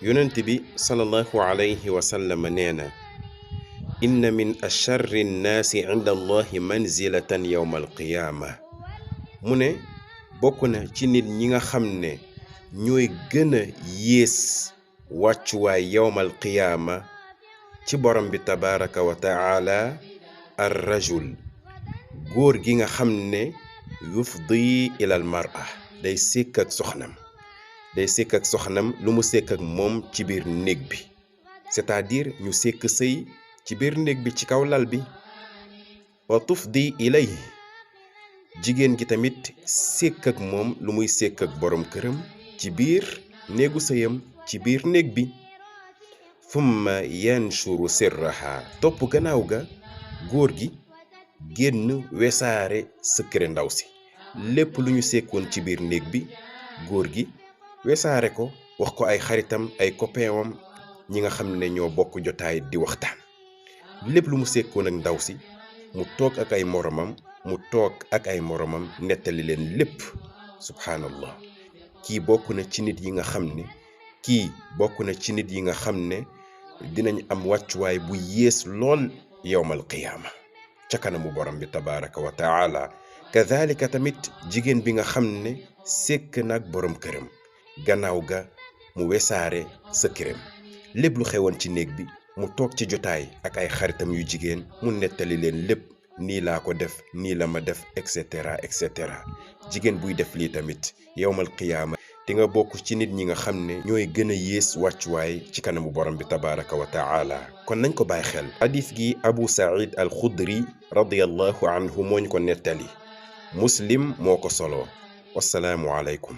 yonent bi sallallahu alayhi wa sallam nee na inna min acharri nnaasi inda allahi manzilatan yowma alqiyaama mu ne bokk na ci nit ñi nga xam ne ñooy gën a yées wàccuwaay yowmal qiyaama ci borom bi tabaraka wa taala ar rajul góor gi nga xam ne yufdi ilal mar'a day sekk ak soxnam lu mu sekk ak moom ci biir néeg bi c'est-à-dire ñu sekk sëy ci biir néeg bi ci kaw lal bi wa tufdi ilay jigéen gi tamit sekk ak moom lu muy sekk ak borom këram ci biir néegu sëyam ci biir néeg bi thumma yanshuru sirraha topp gannaaw ga góor gi génn wesaare secret ndaw si lépp lu ñu sekkoon ci biir néeg bi góor gi wesaare ko wax ko ay xaritam ay copainam ñi nga xam ne ñoo bokk jotaay di waxtaan lépp lu mu sekkoon ak ndaw si mu toog ak ay moromam nettali leen lépp subhaanallah kii bokk na ci nit yi nga xam ne dinañ am wàccuwaay bu yées lool yowmal qiyaama ca kanamu borom bi tabaraka wa taala kadhalika tamit jigéen bi nga xam ne sekk nag borom këram gannaaw ga mu wesaare sa këram lépp lu xewoon ci néeg bi mu toog ci jotaay ak ay xaritam yu jigéen mu nettali leen lépp nii laa ko def nii la ma def et cetera jigéen buy def lii tamit yowmal qiyaama di nga bokk ci nit ñi nga xam ne ñooy gën a yées wàccuwaay ci kanamu borom bi tabaraka wa taala kon nañ ko bàyyi xel hadith gi Abu Saïd al Khudri radiyallahu anhu moo ñu ko nettali Muslim moo ko solo wassalaamu aleykum